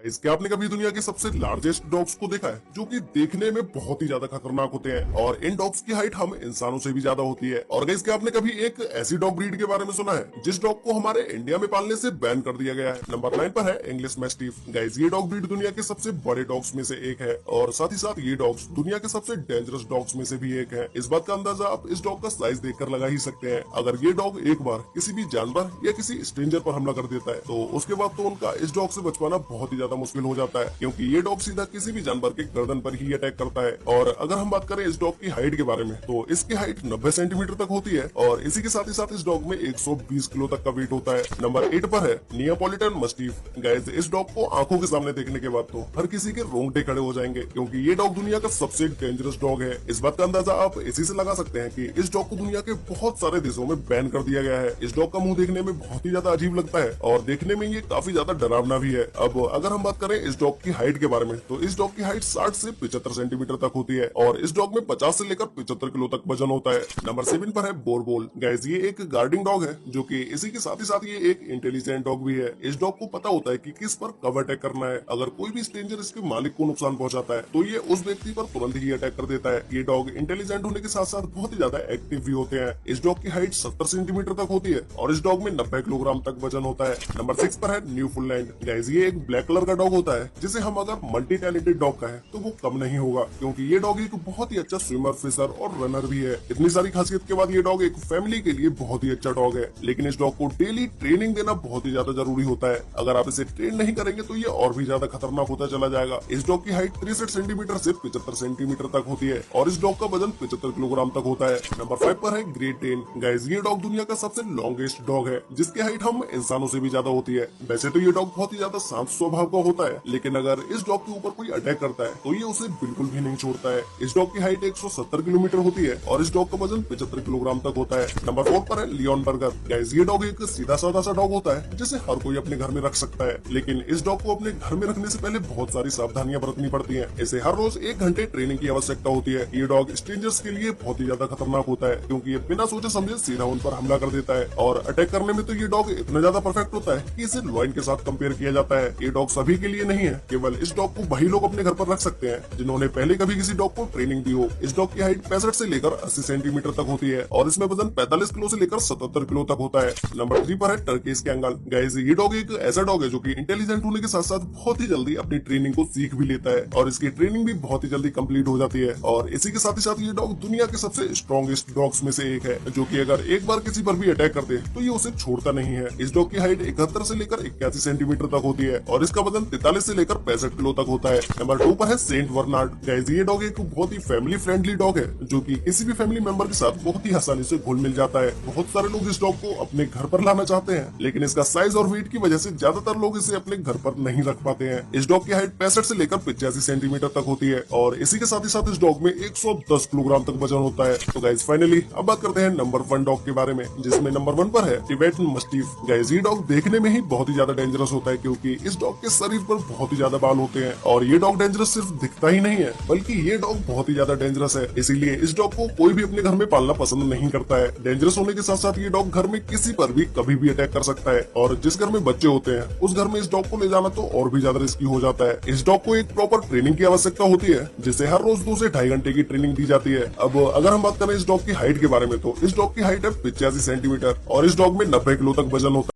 Guys, क्या आपने कभी दुनिया के सबसे लार्जेस्ट डॉग्स को देखा है जो कि देखने में बहुत ही ज्यादा खतरनाक होते हैं और इन डॉग्स की हाइट हम इंसानों से भी ज्यादा होती है। और गाइस, क्या आपने कभी एक ऐसी डॉग ब्रीड के बारे में सुना है जिस डॉग को हमारे इंडिया में पालने से बैन कर दिया गया है? नंबर 9 पर है इंग्लिश मैस्टिफ। गाइस, ये डॉग ब्रीड दुनिया के सबसे बड़े डॉग्स में से एक है और साथ ही साथ ये डॉग्स दुनिया के सबसे डेंजरस डॉग्स में से भी एक है। इस बात का अंदाजा आप इस डॉग का साइज देखकर लगा ही सकते हैं। अगर ये डॉग एक बार किसी भी जानवर या किसी स्ट्रेंजर पर हमला कर देता है तो उसके बाद तो उनका इस डॉग से बच पाना बहुत ही ज्यादा मुश्किल हो जाता है, क्योंकि ये डॉग सीधा किसी भी जानवर के गर्दन पर ही अटैक करता है। और अगर हम बात करें इस डॉग की हाइट के बारे में तो इसकी हाइट 90 सेंटीमीटर तक होती है और इसी के साथ ही साथ इस डॉग में 120 किलो तक का वेट होता है। नंबर 8 पर है नियापोलिटन मस्टिफ। गाइस, इस डॉग को आंखों के सामने देखने के बाद तो हर किसी के रोंगटे खड़े हो जाएंगे, क्योंकि ये डॉग दुनिया का सबसे डेंजरस डॉग है। इस बात का अंदाजा आप इसी से लगा सकते हैं कि इस डॉग को दुनिया के बहुत सारे देशों में बैन कर दिया गया है। इस डॉग का मुंह देखने में बहुत ही ज्यादा अजीब लगता है और देखने में ये काफी ज्यादा डरावना भी है। अब अगर हम बात करें इस डॉग की हाइट के बारे में तो इस डॉग की हाइट 60 से 75 सेंटीमीटर तक होती है और इस डॉग में 50 से लेकर 75 किलो तक वजन होता है। नंबर 7 पर है बोरबोल। गाइस, ये एक गार्डिंग डॉग है जो कि इसी के साथ ही साथ ये एक इंटेलिजेंट डॉग भी है। इस डॉग को पता होता है कि किस पर कब अटैक करना है। अगर कोई भी स्ट्रेंजर इसके मालिक को नुकसान पहुंचाता है तो ये उस व्यक्ति पर तुरंत ही अटैक कर देता है। ये डॉग इंटेलिजेंट होने के साथ साथ बहुत ही ज्यादा एक्टिव भी होते हैं। इस डॉग की हाइट 70 सेंटीमीटर तक होती है और इस डॉग में 90 किलोग्राम तक वजन होता है। नंबर 6 पर है न्यूफाउंडलैंड। गाइस, ये एक ब्लैक कलर का डॉग होता है जिसे हम अगर मल्टी टैलेंटेड डॉग का है तो वो कम नहीं होगा, क्योंकि ये डॉग एक बहुत ही अच्छा स्विमर, फिशर और रनर भी है। इतनी सारी खासियत के बाद ये डॉग एक फैमिली के लिए बहुत ही अच्छा डॉग है, लेकिन इस डॉग को डेली ट्रेनिंग देना बहुत ही ज्यादा जरूरी होता है। अगर आप इसे ट्रेन नहीं करेंगे तो ये और भी ज्यादा खतरनाक होता चला जाएगा। इस डॉग की हाइट 63 सेंटीमीटर से 75 सेंटीमीटर तक होती है और इस डॉग का वजन 75 किलोग्राम तक होता है। नंबर 5 पर है ग्रेट डेन। गाइस, ये डॉग दुनिया का सबसे लॉन्गेस्ट डॉग है जिसकी हाइट हम इंसानों से भी ज्यादा होती है। वैसे तो ये डॉग बहुत ही ज्यादा शांत स्वभाव का होता है, लेकिन अगर इस डॉग के ऊपर कोई अटैक करता है तो ये उसे बिल्कुल भी नहीं छोड़ता है। इस डॉग की हाइट 170 किलोमीटर होती है और इस डॉग का वजन 75 किलोग्राम तक होता है। नंबर 4 पर है लियोन बर्गर। गाइस, ये डॉग एक सीधा साधा सा डॉग होता है जिसे हर कोई अपने घर में रख सकता है, लेकिन इस डॉग को अपने घर में रखने से पहले बहुत सारी सावधानियां बरतनी पड़ती हैं। इसे हर रोज 1 घंटे ट्रेनिंग की आवश्यकता होती है। ये डॉग स्ट्रेंजर्स के लिए बहुत ही ज्यादा खतरनाक होता है, क्योंकि ये बिना सोचे समझे सीधा उन पर हमला कर देता है और अटैक करने में तो ये डॉग इतना ज्यादा परफेक्ट होता है कि इसे लॉयन के साथ कंपेयर किया जाता है। ये डॉग सभी के लिए नहीं है, केवल इस डॉग को वही लोग अपने घर पर रख सकते हैं जिन्होंने पहले कभी किसी डॉग को ट्रेनिंग दी हो। इस डॉग की हाइट 65 से लेकर 80 सेंटीमीटर तक होती है और इसमें वजन 45 किलो से लेकर 77 किलो तक होता है। नंबर 3 पर है टर्किश कैंगल। गाइस, ये डॉग एक ऐसा डॉग है जो कि इंटेलिजेंट होने के साथ साथ बहुत ही जल्दी अपनी ट्रेनिंग को सीख भी लेता है और इसकी ट्रेनिंग भी बहुत ही जल्दी कंप्लीट हो जाती है। और इसी के साथ ही साथ ये डॉग दुनिया के सबसे स्ट्रॉन्गेस्ट डॉग्स में से एक है, जो कि अगर एक बार किसी पर भी अटैक कर दे तो ये उसे छोड़ता नहीं है। इस डॉग की हाइट 71 से लेकर 81 सेंटीमीटर तक होती है और इसका वजन 43 से लेकर 65 किलो तक होता है। नंबर 2 पर है सेंट बर्नार्ड। गाइस, ये डॉग एक बहुत ही फैमिली फ्रेंडली डॉग है जो कि किसी भी फैमिली मेंबर के साथ बहुत ही आसानी से घुल मिल जाता है। बहुत सारे लोग इस डॉग को अपने घर पर लाना चाहते हैं, लेकिन इसका साइज और वेट की वजह से ज्यादातर लोग इसे अपने घर पर नहीं रख पाते हैं। इस डॉग की हाइट 65 से लेकर 85 सेंटीमीटर तक होती है और इसी के साथ ही साथ इस डॉग में 110 किलोग्राम तक वजन होता है। तो गाइस, फाइनली अब बात करते हैं नंबर 1 डॉग के बारे में, जिसमें नंबर 1 पर है टिबेटन मस्टिफ। गाइस, ये डॉग देखने में ही बहुत ही ज्यादा डेंजरस होता है, क्योंकि इस डॉग के शरीर पर बहुत ही ज्यादा बाल होते हैं और ये डॉग डेंजरस सिर्फ दिखता ही नहीं है बल्कि ये डॉग बहुत ही ज्यादा डेंजरस है। इसीलिए इस डॉग को कोई भी अपने घर में पालना पसंद नहीं करता है। डेंजरस होने के साथ साथ ये डॉग घर में किसी पर भी कभी भी अटैक कर सकता है और जिस घर में बच्चे होते हैं उस घर में इस डॉग को ले जाना तो और भी ज्यादा रिस्की हो जाता है। इस डॉग को एक प्रॉपर ट्रेनिंग की आवश्यकता होती है, जिसे हर रोज 2 से 2.5 घंटे की ट्रेनिंग दी जाती है। अब अगर हम बात करें इस डॉग की हाइट के बारे में तो इस डॉग की हाइट है 85 सेंटीमीटर और इस डॉग में 90 किलो तक वजन होता है।